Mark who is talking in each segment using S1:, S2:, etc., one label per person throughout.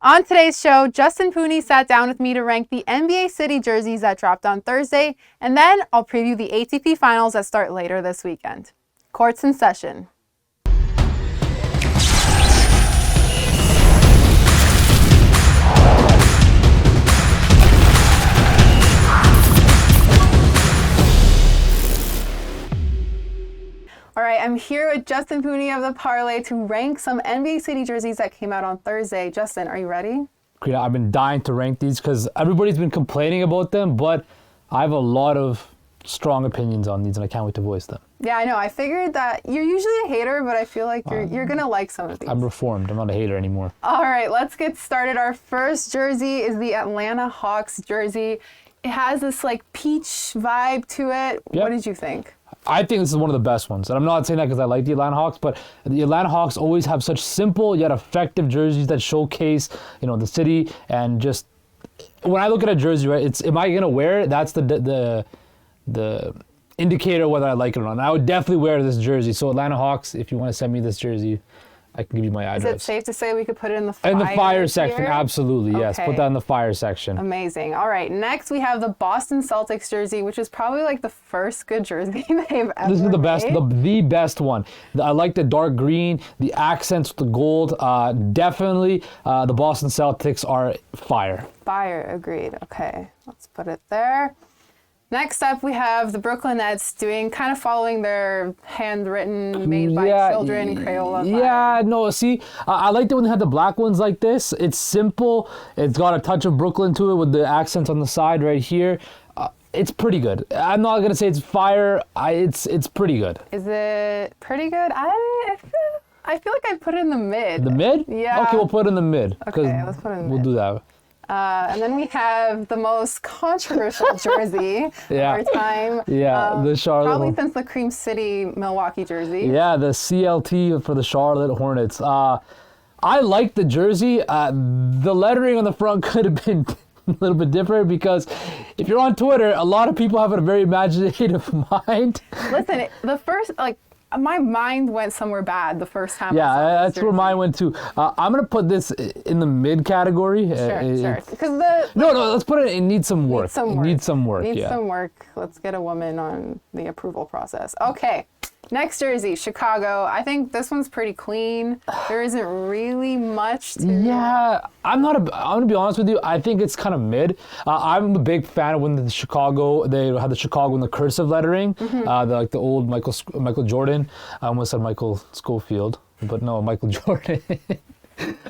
S1: On today's show, Justin Pooni sat down with me to rank the NBA City jerseys that dropped on Thursday, and then I'll preview the ATP Finals that start later this weekend. Courts in session. All right, I'm here with Justin Pooni of the Parleh to rank some NBA City jerseys that came out on Thursday. Justin, are you ready?
S2: Crina, I've been dying to rank these because everybody's been complaining about them, but I have a lot of strong opinions on these and I can't wait to voice them.
S1: Yeah, I know. I figured that you're usually a hater, but I feel like you're going to like some of these.
S2: I'm reformed. I'm not a hater anymore.
S1: All right, let's get started. Our first jersey is the Atlanta Hawks jersey. It has this like peach vibe to it.
S2: Yep.
S1: What did you think?
S2: I think this is one of the best ones. And I'm not saying that because I like the Atlanta Hawks, but the Atlanta Hawks always have such simple yet effective jerseys that showcase, the city. And just when I look at a jersey, right, it's am I gonna wear it? That's the indicator whether I like it or not. And I would definitely wear this jersey. So Atlanta Hawks, if you want to send me this jersey, I can give you my address.
S1: Is it safe to say we could put it in the fire?
S2: In the fire section,
S1: here?
S2: absolutely, yes.
S1: Okay.
S2: Put that in the fire section.
S1: Amazing. All right, next we have the Boston Celtics jersey, which is probably like the first good jersey they've ever
S2: This is the best,
S1: made.
S2: the best one. I like the dark green, the accents with the gold. Definitely, the Boston Celtics are fire.
S1: Fire, agreed. Okay, let's put it there. Next up, we have the Brooklyn Nets following their handwritten, made by children, Crayola vibe.
S2: Yeah, no, see, I like it when they have the black ones like this. It's simple. It's got a touch of Brooklyn to it with the accents on the side right here. It's pretty good. I'm not going to say it's fire. It's pretty good.
S1: Is it pretty good? I feel like I'd put it in the mid.
S2: The mid?
S1: Yeah.
S2: Okay, we'll put it in the mid.
S1: Okay, let's put it in the
S2: We'll
S1: mid.
S2: do that.
S1: And then we have the most controversial jersey of our time.
S2: Yeah, the Charlotte.
S1: Probably since the Cream City Milwaukee jersey.
S2: Yeah, the CLT for the Charlotte Hornets. I like the jersey. The lettering on the front could have been a little bit different because if you're on Twitter, a lot of people have a very imaginative mind.
S1: Listen, the first, my mind went somewhere bad the first time.
S2: Yeah,
S1: I saw
S2: that's where mine went too. I'm gonna put this in the mid category.
S1: Sure. Because
S2: no, let's put it. It needs some work.
S1: Needs some work. Let's get a woman on the approval process. Okay. Next jersey, Chicago. I think this one's pretty clean. There isn't really much to...
S2: Yeah, I'm gonna be honest with you. I think it's kind of mid. I'm a big fan of when they had the Chicago in the cursive lettering, the old Michael Jordan. I almost said Michael Schofield, but no, Michael Jordan.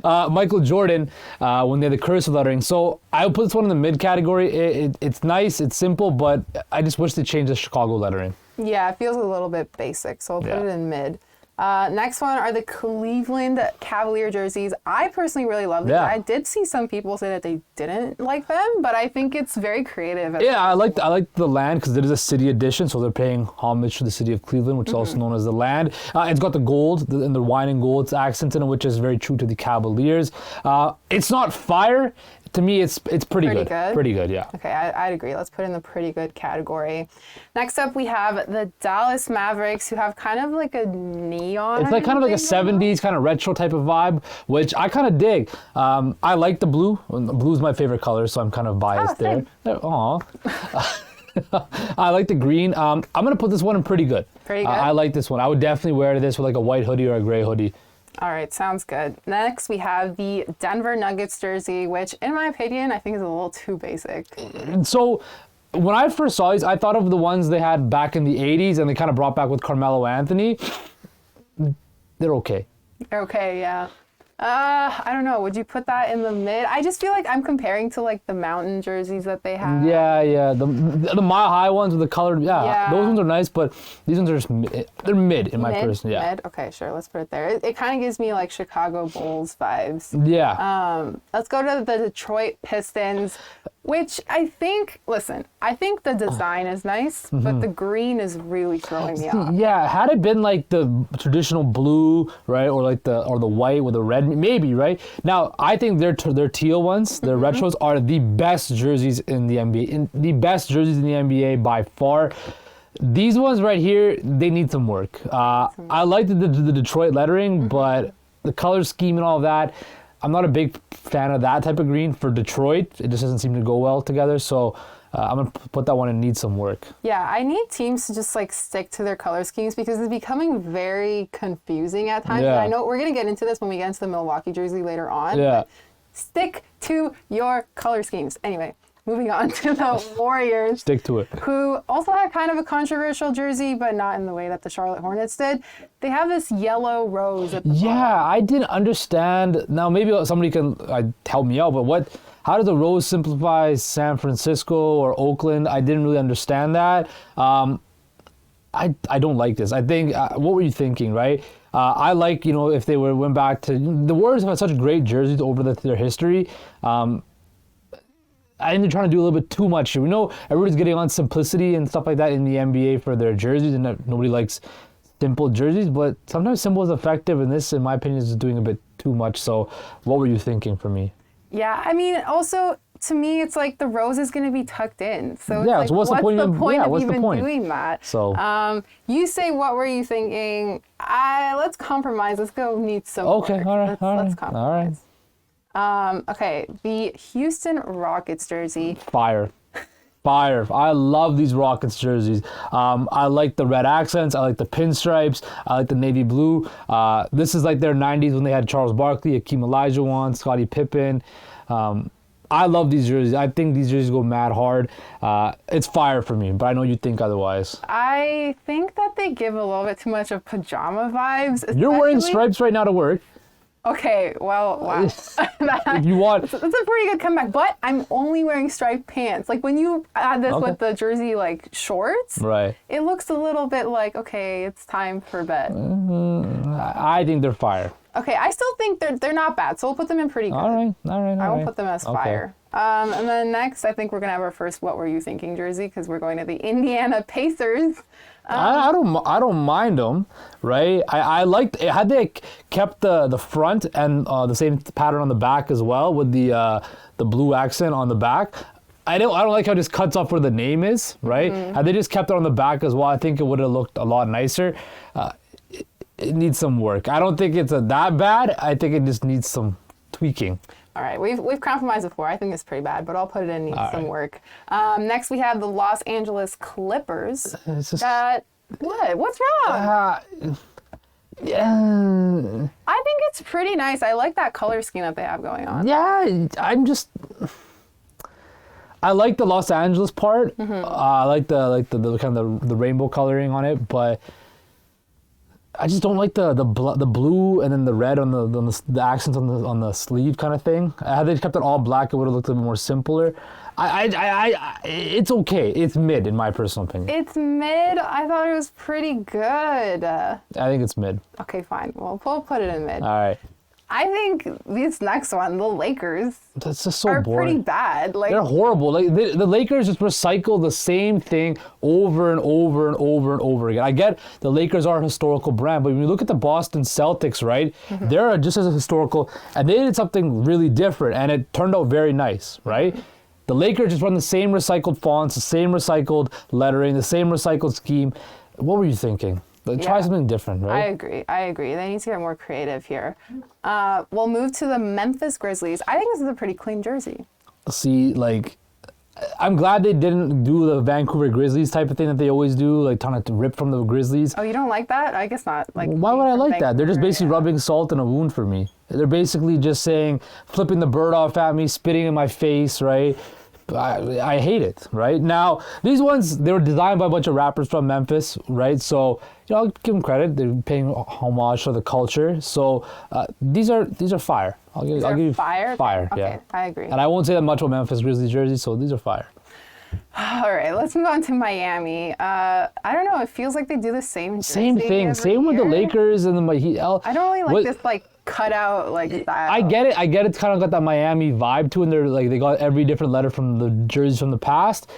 S2: Michael Jordan when they had the cursive lettering. So I would put this one in the mid category. It's nice, it's simple, but I just wish they changed the Chicago lettering.
S1: Yeah, it feels a little bit basic, so I'll put it in mid. Next one are the Cleveland Cavalier jerseys. I personally really love these.
S2: Yeah.
S1: I did see some people say that they didn't like them, but I think it's very creative.
S2: Yeah, I like the land because it is a city edition, so they're paying homage to the city of Cleveland, which is also known as the land. It's got the gold and the wine and gold accents in it, which is very true to the Cavaliers. It's not fire. To me, it's pretty good. Pretty good, yeah.
S1: Okay, I'd agree. Let's put it in the pretty good category. Next up, we have the Dallas Mavericks, who have kind of like a neon.
S2: It's like kind of like a 70s kind of retro type of vibe, which I kind of dig. I like the blue. Blue is my favorite color, so I'm kind of biased there. Aw. I like the green. I'm going to put this one in pretty good.
S1: Pretty good?
S2: I like this one. I would definitely wear this with like a white hoodie or a gray hoodie.
S1: All right, sounds good. Next, we have the Denver Nuggets jersey, which, in my opinion, I think is a little too basic.
S2: So, when I first saw these, I thought of the ones they had back in the 80s, and they kind of brought back with Carmelo Anthony. They're okay.
S1: They're okay, yeah. I don't know. Would you put that in the mid? I just feel like I'm comparing to like the mountain jerseys that they have.
S2: Yeah. The mile high ones with the colored. Yeah, those ones are nice, but these ones are just they're mid in my person. Yeah.
S1: Mid. Okay, sure. Let's put it there. It kind of gives me like Chicago Bulls vibes.
S2: Yeah.
S1: Let's go to the Detroit Pistons, which I think the design is nice, but the green is really throwing me off.
S2: Yeah, had it been like the traditional blue, right, or the white with the red, maybe, right? Now, I think their teal ones, their retros, are the best jerseys in the NBA, by far. These ones right here, they need some work. I like the Detroit lettering, but the color scheme and all of that, I'm not a big fan of that type of green for Detroit. It just doesn't seem to go well together. So I'm going to put that one and need some work.
S1: Yeah, I need teams to just like stick to their color schemes because it's becoming very confusing at times.
S2: Yeah.
S1: And I know we're going to get into this when we get into the Milwaukee jersey later on.
S2: Yeah.
S1: But stick to your color schemes. Anyway, moving on to the Warriors.
S2: Stick to it.
S1: Who also had kind of a controversial jersey, but not in the way that the Charlotte Hornets did. They have this yellow rose at the bottom.
S2: I didn't understand. Now, maybe somebody can help me out, but how does the rose simplify San Francisco or Oakland? I didn't really understand that. I don't like this. I think, what were you thinking, right? I like, if they went back to, the Warriors have had such great jerseys over their history. I think they're trying to do a little bit too much. We know everybody's getting on simplicity and stuff like that in the NBA for their jerseys, and nobody likes simple jerseys, but sometimes simple is effective, and this, in my opinion, is doing a bit too much. So what were you thinking for me?
S1: Yeah, I mean, also, to me, it's like the rose is going to be tucked in. So it's like,
S2: what's the point of
S1: even doing that?
S2: So,
S1: you say, what were you thinking? Let's compromise. Let's go need some work.
S2: Okay, all right.
S1: Let's compromise. Okay, the Houston Rockets jersey.
S2: Fire. I love these Rockets jerseys. I like the red accents. I like the pinstripes. I like the navy blue. This is like their 90s when they had Charles Barkley, Akeem Olajuwon, Scottie Pippen. I love these jerseys. I think these jerseys go mad hard. It's fire for me, but I know you think otherwise.
S1: I think that they give a little bit too much of pajama vibes.
S2: You're wearing stripes right now to work.
S1: Okay, well, wow.
S2: If you want...
S1: That's a pretty good comeback, but I'm only wearing striped pants. Like, when you add this with the jersey, like, shorts,
S2: right,
S1: it looks a little bit like, okay, it's time for bed.
S2: I think they're fire.
S1: Okay, I still think they're not bad, so we'll put them in pretty good.
S2: All right.
S1: I won't put them as fire. And then next, I think we're going to have our first What Were You Thinking jersey, because we're going to the Indiana Pacers.
S2: I don't mind them, right? I liked, had they kept the front and the same pattern on the back as well with the blue accent on the back. I don't like how it just cuts off where the name is, right? Had they just kept it on the back as well, I think it would have looked a lot nicer. It needs some work. I don't think it's that bad. I think it just needs some tweaking.
S1: All right, we've compromised before. I think it's pretty bad, but I'll put it in needs some work. Next, we have the Los Angeles Clippers.
S2: It's just,
S1: What? What's wrong?
S2: Yeah.
S1: I think it's pretty nice. I like that color scheme that they have going on.
S2: Yeah, I like the Los Angeles part. I like the kind of the rainbow coloring on it, but I just don't like the blue and then the red on the accents on the sleeve kind of thing. Had they kept it all black, it would have looked a little more simpler. It's okay. It's mid in my personal opinion.
S1: It's mid. I thought it was pretty good.
S2: I think it's mid.
S1: Okay, fine. Well, we'll put it in mid.
S2: All right.
S1: I think this next one, the Lakers,
S2: that's just so
S1: are
S2: boring.
S1: pretty bad. Like,
S2: they're horrible. Like the Lakers just recycle the same thing over and over and over and over again. I get the Lakers are a historical brand, but when you look at the Boston Celtics, right, they're just as historical, and they did something really different, and it turned out very nice, right? The Lakers just run the same recycled fonts, the same recycled lettering, the same recycled scheme. What were you thinking? Try something different, right?
S1: I agree. They need to get more creative here. We'll move to the Memphis Grizzlies. I think this is a pretty clean jersey.
S2: See, I'm glad they didn't do the Vancouver Grizzlies type of thing that they always do, like trying to rip from the Grizzlies.
S1: Oh, you don't like that? I guess not. Like,
S2: why would I like that? They're just basically rubbing salt in a wound for me. They're basically just saying, flipping the bird off at me, spitting in my face, right? I hate it, right? Now, these ones, they were designed by a bunch of rappers from Memphis, right? So, I'll give them credit. They're paying homage to the culture. So, these are fire. I'll give you
S1: fire?
S2: Fire,
S1: okay,
S2: yeah.
S1: I agree.
S2: And I won't say that much about Memphis Grizzlies jerseys, so these are fire.
S1: All right, let's move on to Miami. I don't know. It feels like they do the same jersey
S2: Same thing. Same with the Lakers and the Heat.
S1: I don't really like this, cut out style.
S2: I get it. It's kind of got that Miami vibe to it, and they got every different letter from the jerseys from the past.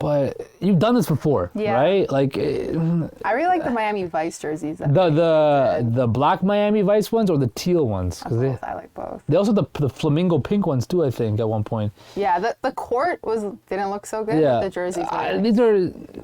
S2: but you've done this before, right? Like,
S1: I really like the Miami Vice jerseys.
S2: The black Miami Vice ones or the teal ones?
S1: I like both.
S2: They also the flamingo pink ones too, I think, at one point.
S1: Yeah, the court didn't look so good.
S2: Yeah,
S1: but the jerseys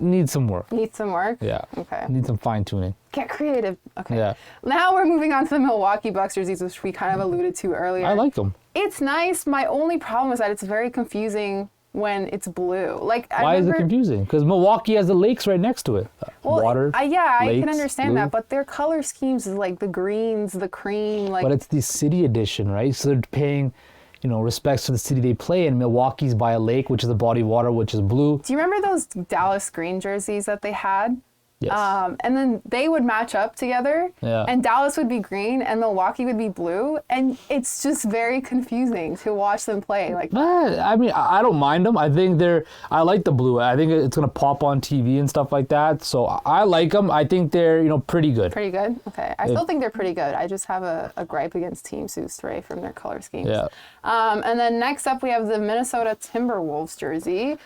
S2: need some work.
S1: Need some work.
S2: Yeah.
S1: Okay.
S2: Need some fine tuning.
S1: Get creative. Okay.
S2: Yeah.
S1: Now we're moving on to the Milwaukee Bucks jerseys, which we kind of alluded to earlier.
S2: I like them.
S1: It's nice. My only problem is that it's very confusing when it's blue. Like,
S2: why is it confusing? Because Milwaukee has the lakes right next to it. Water.
S1: I
S2: lakes,
S1: can understand
S2: blue.
S1: that, but their color schemes is like the greens, the cream, like.
S2: But it's the city edition, right? So they're paying, respects to the city they play in. Milwaukee's by a lake, which is a body of water, which is blue.
S1: Do you remember those Dallas green jerseys that they had?
S2: Yes.
S1: And then they would match up together, and Dallas would be green and Milwaukee would be blue, and it's just very confusing to watch them play. Like,
S2: I mean, I don't mind them. I think I like the blue. I think it's gonna pop on TV and stuff like that. So I like them. I think they're pretty good.
S1: Pretty good. Okay, I still think they're pretty good. I just have a gripe against teams who stray from their color schemes.
S2: Yeah.
S1: And then next up we have the Minnesota Timberwolves jersey.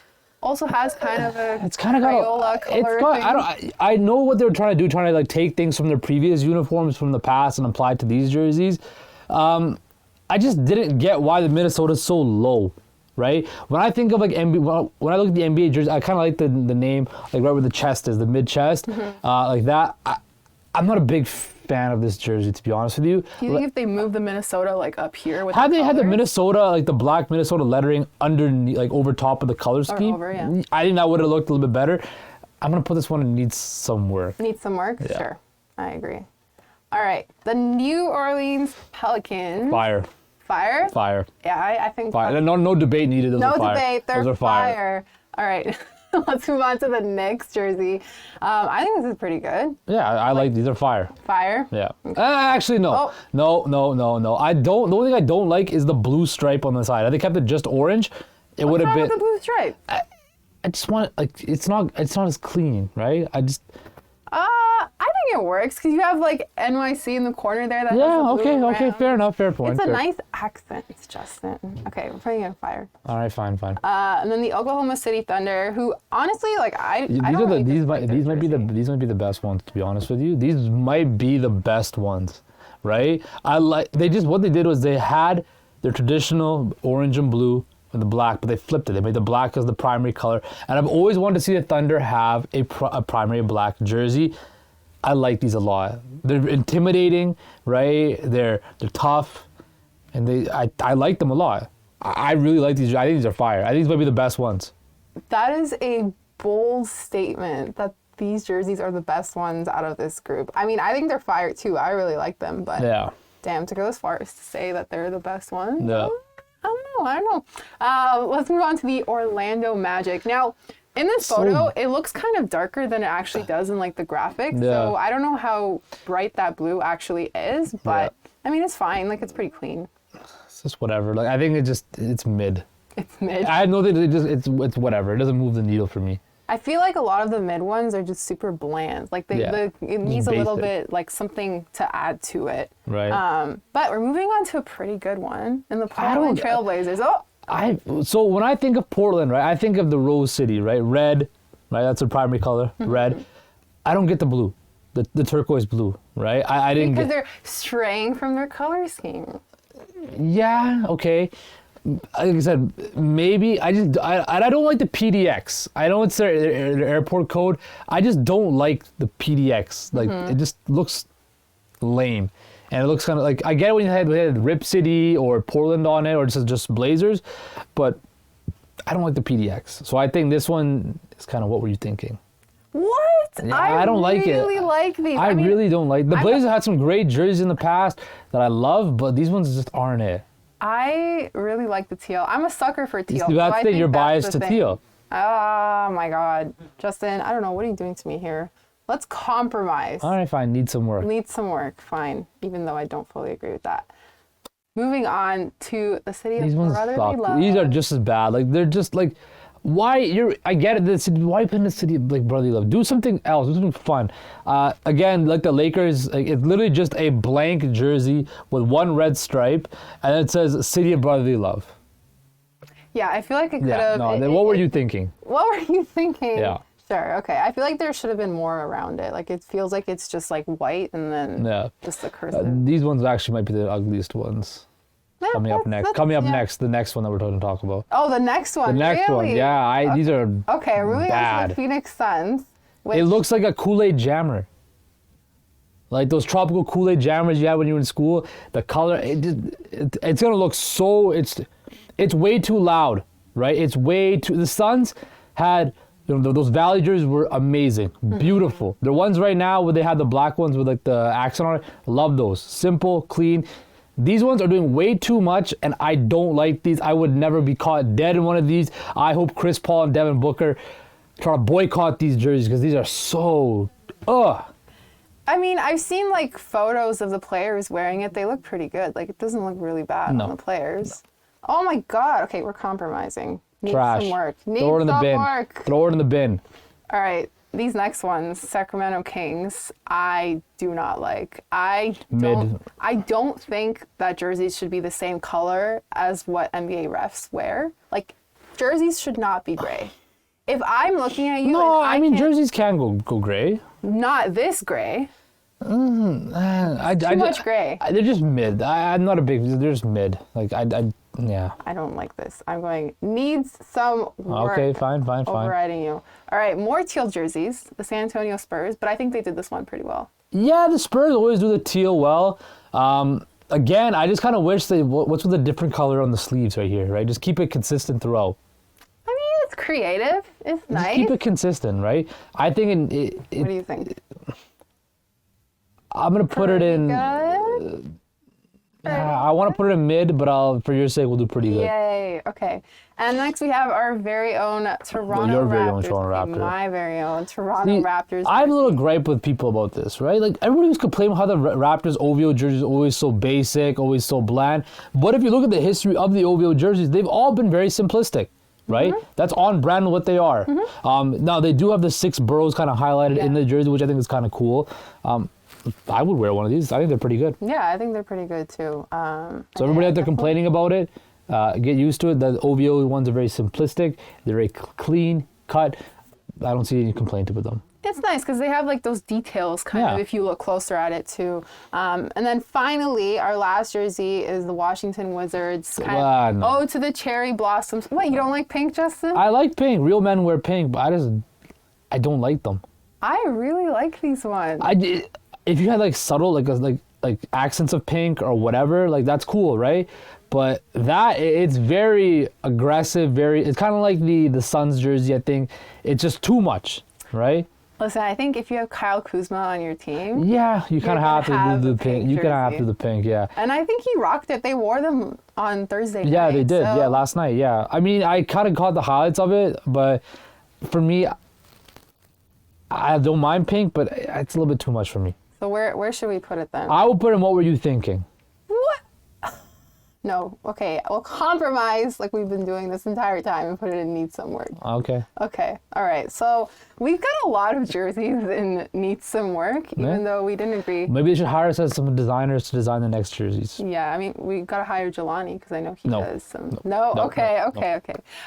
S1: Also has kind of a Crayola color.
S2: I know what they were trying to do, trying to like take things from their previous uniforms from the past and apply it to these jerseys. I just didn't get why the Minnesota's so low, right? When I think of like NBA, when I look at the NBA jersey, I kind of like the name, like right where the chest is, the mid chest, like that. I'm not a big fan of this jersey, to be honest with you.
S1: Do you think if they move the Minnesota like up here with
S2: had they had the Minnesota, like the black Minnesota lettering underneath, like over top of the color scheme, I think that would have looked a little bit better. I'm gonna put this one in needs some work.
S1: Needs some work?
S2: Yeah.
S1: Sure. I agree. All right. The New Orleans Pelicans.
S2: Fire.
S1: Fire?
S2: Fire.
S1: Yeah, I think
S2: fire. No debate needed.
S1: No debate. They're fire. All right. Let's move on to the Knicks jersey. I think this is pretty good.
S2: Yeah, I like these are fire.
S1: Fire?
S2: Yeah. Actually, no. No. The only thing I don't like is the blue stripe on the side. If they kept it just orange, it would have been.
S1: What's wrong with the blue stripe?
S2: I just want it's not as clean, right?
S1: I think it works because you have like NYC in the corner there. That
S2: Okay, fair enough, fair point.
S1: It's a nice accent, Justin. Okay, we're putting it in fire.
S2: All right, fine.
S1: And then the Oklahoma City Thunder, who honestly, like
S2: these might be the best ones, to be honest with you. These might be the best ones, right? What they did was they had their traditional orange and blue and the black, but they flipped it. They made the black as the primary color, and I've always wanted to see the Thunder have a primary black jersey. I like these a lot. They're intimidating, right? They're tough, and I like them a lot. I really like these. I think these are fire. I think these might be the best ones.
S1: That is a bold statement that these jerseys are the best ones out of this group. I mean, I think they're fire too. I really like them, but damn, to go as far as to say that they're the best ones.
S2: Yeah.
S1: I don't know. Let's move on to the Orlando Magic. Now, in this photo, it looks kind of darker than it actually does in like the graphics. Yeah. So I don't know how bright that blue actually is, but I mean, it's fine. Like, it's pretty clean.
S2: It's just whatever. Like, I think it's mid.
S1: It's mid.
S2: I know that it's whatever. It doesn't move the needle for me.
S1: I feel like a lot of the mid ones are just super bland. Like it needs a little bit like something to add to it.
S2: Right.
S1: But we're moving on to a pretty good one in the Portland Trailblazers.
S2: So when I think of Portland, right, I think of the Rose City, right? Red, right? That's their primary color, red. I don't get the blue, the turquoise blue, right? I didn't
S1: because they're straying from their color scheme.
S2: Yeah. Okay. Like I said, maybe I don't like the PDX. I know it's their airport code. I just don't like the PDX. Like it just looks lame, and it looks kind of like I get it when you had Rip City or Portland on it, or just Blazers, but I don't like the PDX. So I think this one is kind of what were you thinking?
S1: What?
S2: Yeah, I don't like it.
S1: I really like these.
S2: I really don't like the Blazers. Had some great jerseys in the past that I love, but these ones just aren't it.
S1: I really like the teal. I'm a sucker for teal.
S2: That's the thing. You're biased to teal.
S1: Oh my God, Justin! I don't know what are you doing to me here. Let's compromise.
S2: All right, fine. Need some work.
S1: Fine. Even though I don't fully agree with that. Moving on to the city
S2: These
S1: of
S2: ones
S1: brotherly
S2: suck.
S1: love.
S2: These are just as bad. Like they're just like. I get it. Why put in the city like brotherly love? Do something else. Do something fun. Again, like the Lakers, like, it's literally just a blank jersey with one red stripe, and it says "City of Brotherly Love."
S1: Yeah, I feel like it could
S2: Yeah.
S1: have.
S2: No. Then what were you thinking?
S1: What were you thinking?
S2: Yeah.
S1: Sure. Okay. I feel like there should have been more around it. Like it feels like it's just like white and then just the cursive.
S2: These ones actually might be the ugliest ones.
S1: Yeah,
S2: Coming up next. The next one that we're going to talk about.
S1: Oh, the next one.
S2: The next one.
S1: Really?
S2: Yeah. These are
S1: Okay. Moving on to
S2: bad.
S1: the Phoenix Suns.
S2: It looks like a Kool-Aid jammer. Like those tropical Kool-Aid jammers you had when you were in school. The color, it's gonna look so. It's way too loud, right? It's way too. The Suns had, those Valley jerseys were amazing, beautiful. The ones right now where they have the black ones with like the accent on it, love those. Simple, clean. These ones are doing way too much, and I don't like these. I would never be caught dead in one of these. I hope Chris Paul and Devin Booker try to boycott these jerseys because these are so.
S1: I mean, I've seen like photos of the players wearing it. They look pretty good. Like it doesn't look really bad on the players. No. Oh my God. Okay, we're compromising. Need
S2: Trash.
S1: some work.
S2: Throw it in the bin. Throw it in the bin.
S1: All right. These next ones, Sacramento Kings, I do not like. I don't think that jerseys should be the same color as what NBA refs wear. Like jerseys should not be gray. If I'm looking at you,
S2: no, I mean jerseys can go gray.
S1: Not this gray.
S2: Too
S1: much gray.
S2: They're just mid. I'm not a big. They're just mid. Like yeah.
S1: I don't like this. I'm going needs some work.
S2: Okay, fine.
S1: Overriding you. All right, more teal jerseys. The San Antonio Spurs, but I think they did this one pretty well.
S2: Yeah, the Spurs always do the teal well. Again, I just kind of wish what's with the different color on the sleeves right here, right? Just keep it consistent throughout.
S1: I mean, it's creative. It's nice.
S2: Just keep it consistent, right? I think
S1: what do you think?
S2: I'm gonna put it in.
S1: Good?
S2: I want to put it in mid, but for your sake, we'll do pretty good.
S1: Yay! Okay. And next we have our very own Toronto
S2: your very
S1: Raptors.
S2: own Toronto Raptor.
S1: My very own Toronto Raptors.
S2: I have a little gripe with people about this, right? Like everybody was complaining how the Raptors OVO jerseys are always so basic, always so bland. But if you look at the history of the OVO jerseys, they've all been very simplistic. Right? Mm-hmm. That's on brand what they are. Mm-hmm. Now, they do have the 6 boroughs kind of highlighted in the jersey, which I think is kind of cool. I would wear one of these. I think they're pretty good.
S1: Yeah, I think they're pretty good too.
S2: So everybody out there complaining about it, get used to it. The OVO ones are very simplistic. They're very clean, cut. I don't see any complaint with them.
S1: It's nice because they have like those details kind of if you look closer at it too. And then finally, our last jersey is the Washington Wizards. Ode to the cherry blossoms. What, you don't like pink, Justin?
S2: I like pink. Real men wear pink, but I don't like them.
S1: I really like these ones.
S2: If you had like subtle like accents of pink or whatever, like that's cool, right? But it's very aggressive. It's kind of like the Suns jersey. I think it's just too much, right?
S1: Listen, I think if you have Kyle Kuzma on your team,
S2: you kind of have to do the pink. You kind of have to do the pink, yeah.
S1: And I think he rocked it. They wore them on Thursday night.
S2: Yeah, they did. So. Yeah, last night. Yeah. I mean, I kind of caught the highlights of it, but for me, I don't mind pink, but it's a little bit too much for me.
S1: So where should we put it then?
S2: I will put in What Were You Thinking?
S1: What? No. Okay. We'll compromise like we've been doing this entire time and put it in Needs Some Work.
S2: Okay.
S1: Okay. All right. So we've got a lot of jerseys in Needs Some Work, even though we didn't agree.
S2: Maybe they should hire us as some designers to design the next jerseys.
S1: Yeah. I mean, we got to hire Jelani because I know he does some. No. Okay.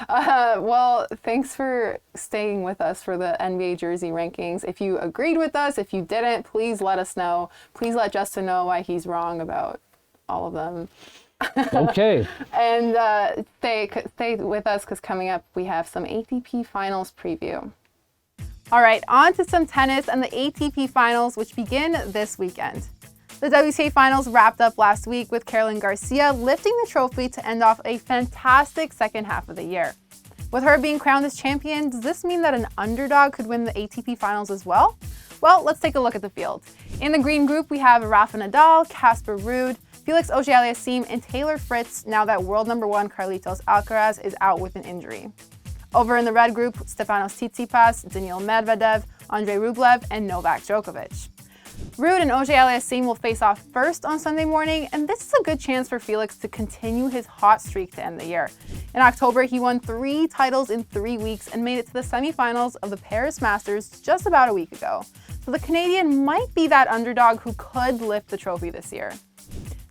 S1: Well, thanks for staying with us for the NBA jersey rankings. If you agreed with us, if you didn't, please let us know. Please let Justin know why he's wrong about all of them.
S2: Okay.
S1: And stay with us because coming up we have some ATP Finals preview. All right, on to some tennis and the ATP Finals, which begin this weekend. The WTA Finals wrapped up last week with Caroline Garcia lifting the trophy to end off a fantastic second half of the year. With her being crowned as champion, does this mean that an underdog could win the ATP Finals as well? Well, let's take a look at the field. In the green group, we have Rafa Nadal, Casper Ruud, Felix Auger-Aliassime, and Taylor Fritz, now that world number 1 Carlitos Alcaraz is out with an injury. Over in the red group, Stefanos Tsitsipas, Daniil Medvedev, Andrei Rublev, and Novak Djokovic. Ruud and Auger-Aliassime will face off first on Sunday morning, and this is a good chance for Felix to continue his hot streak to end the year. In October, he won 3 titles in 3 weeks and made it to the semifinals of the Paris Masters just about a week ago. So the Canadian might be that underdog who could lift the trophy this year.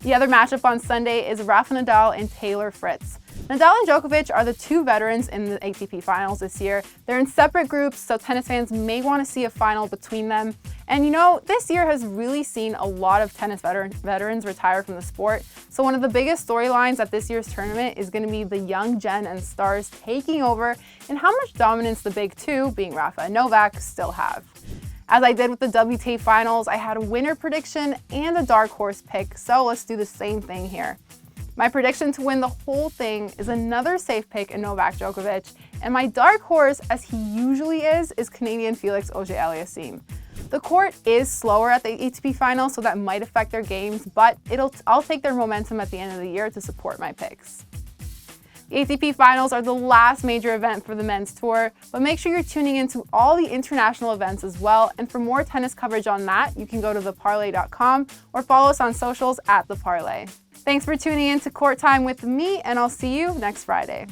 S1: The other matchup on Sunday is Rafa Nadal and Taylor Fritz. Nadal and Djokovic are the two veterans in the ATP finals this year. They're in separate groups, so tennis fans may want to see a final between them. And you know, this year has really seen a lot of tennis veterans retire from the sport. So one of the biggest storylines at this year's tournament is going to be the young gen and stars taking over and how much dominance the big two, being Rafa and Novak, still have. As I did with the WTA finals, I had a winner prediction and a dark horse pick, so let's do the same thing here. My prediction to win the whole thing is another safe pick in Novak Djokovic, and my dark horse, as he usually is Canadian Felix Auger-Aliassime. The court is slower at the ATP finals, so that might affect their games, but I'll take their momentum at the end of the year to support my picks. The ATP finals are the last major event for the men's tour, but make sure you're tuning into all the international events as well. And for more tennis coverage on that, you can go to theparleh.com or follow us on socials at theparleh. Thanks for tuning in to Court Time with me, and I'll see you next Friday.